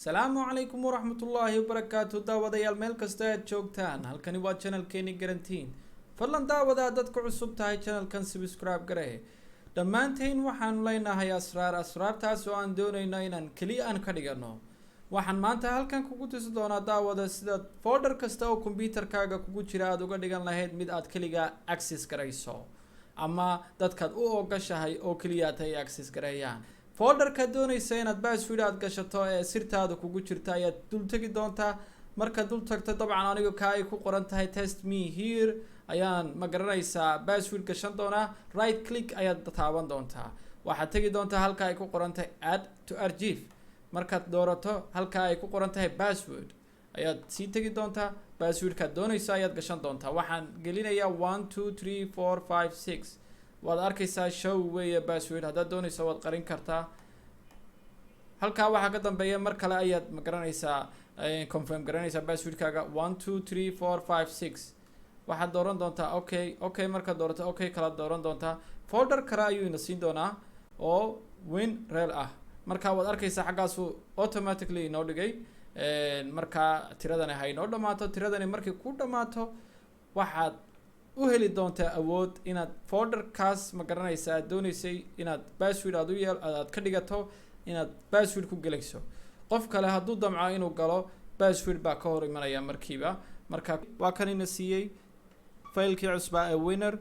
Salaamu calaykum waraxmatullaahi wabarakaatu daawadayaal meel kasta aad joogtaan halkani waa channelkeeni garantiin fadlan daawada dadka cusub tahay channelkan subscribe garee dhammaantiin waxaan leenahay asraartaas oo aan doonayno inaan kaliya aan ka dhigano waxaan maanta halkan kugu tusi doonaa daawada sida folder kasta oo computerkaaga kugu jira aad uga dhigan lahayd mid aad kaliya access garayso ama dadkaad u ogashahay oo kaliya ay access gareeyaan folderka doonaysa inaad password aad gashato ee sirtaada kugu jirta ayaad dul tagi doontaa marka dul tagto dabcan aniga ka ay ku qoran tahay test me here ayaan ma garanaysaa password gashan doonaa right click ayaad taaban doontaa waxaad tagi doontaa halka ay ku qoran tahay add to archive markaad doorato halka ay ku qoran tahay password ayaad sii tagi doontaa passwordka doonaysa ayaad gashan doontaa waxaan gelinayaa 1 2 3 4 5 6 waad arkaysaa show weeye password haddaad doonayso waad qarin kartaa halkaa waxaa ka dambeeya mar kale ayaad ma garanaysaa confirm garanaysaa passwordkaaga 1 2 3 4 5 6 waxaad dooran doontaa okay markaad doorato okay kala dooran doontaa folder kale ayuu ina siin doonaa oo WinRAR ah markaa waad arkaysaa xaggaasu automatically inoo dhigay markaa tiradani ha inoo dhamaato tiradani markay ku dhamaato waxaad u heli doontaa awood inaad folderkaas ma garanaysaa aad doonaysay inaad password aad ka dhigato inaad password ku gelayso qof kale hadduu damco inuu galo password baa ka hor imanaya markiiba marka waa kan ina siiyey faylkii cusbaa ee winner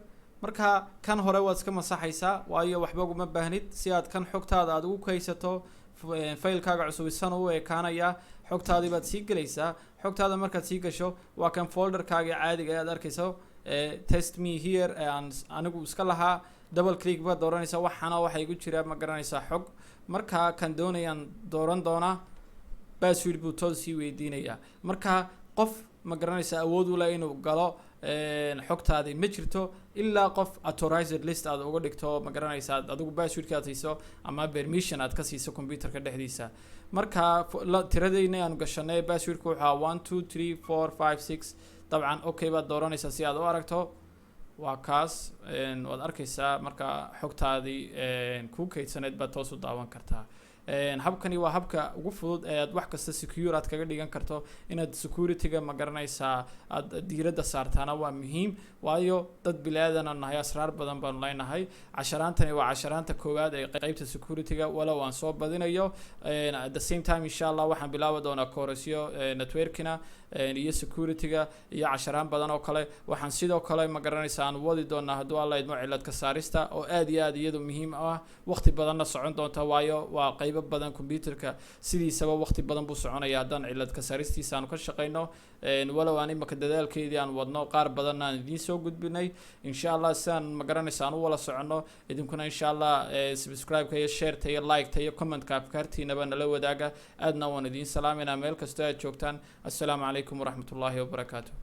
marka kan hore waad iska masaxaysaa waayo waxba uguma baahnid si aad kan xogtaada aad ugu kaysato faylkaaga cusub isan u ekaanaya xogtaadii baad sii gelaysaa xogtaada markaad sii gasho waa kan folderkaaga caadiga aad arkayso test me here aan anigu iska lahaa double click baad dooranaysaa waxaana waxa igu jira ma garanaysaa xog markaa kan doonayaan dooran doonaa password buu toos sii weydiinayaa markaa qof ma garanaysaa awood u leh inuu galo xogtaadii ma jirto ilaa qof authorized list aad uga dhigto ma garanaysaa adigu passwordka aad siiso ama permission aad ka siiso computerka dhexdiisa markaa tiradayna aan gashanay passwordku waxaa 1 2 3 4 5 6 dabcan okay baad dooranaysaa si aad u aragto waa kaas waad arkaysaa marka xogtaadii ku kaydsaneed baad toos u daawan kartaa habkani waa habka ugu fudud ee aad wax kasta secure aad kaga dhigan karto inaad security-ga ma garanaysaa aad diiradda saartaana waa muhiim waayo dad bilaadan nahay asraar badan baanu leenahay casharaantani waa casharaanta koowaad ee qaybta security-ga walow aan soo badinayo at the same time insha Allah waxaan bilaabi doonaa koorasyo networkina iyo security-ga iyo casharaan badan oo kale waxaan sidoo kale ma garanaysaa aan wadi doonaa hadduu alla idmo cilad ka saarista oo aad iyo aad iyadu muhiim ah waqti badanna socon doonta waayo waa qaybo badan computerka sidiisaba waqti badan buu soconaya haddaan cilad ka saaristiisa aanu ka shaqeyno walow aan imaka dadaalkeedii aan wadno qaar badan aan idiin soo gudbinay insha Allah sidaan ma garanaysaa aan u wala soconno idinkuna insha Allah subscribe-ka iyo share-ta iyo like-ta iyo comment-ka afkaartiinaba nala wadaaga aadna waan idiin salaaminaa meel kastoo aad joogtaan assalaamu calaykum waraxmatullaahi wabarakaatuh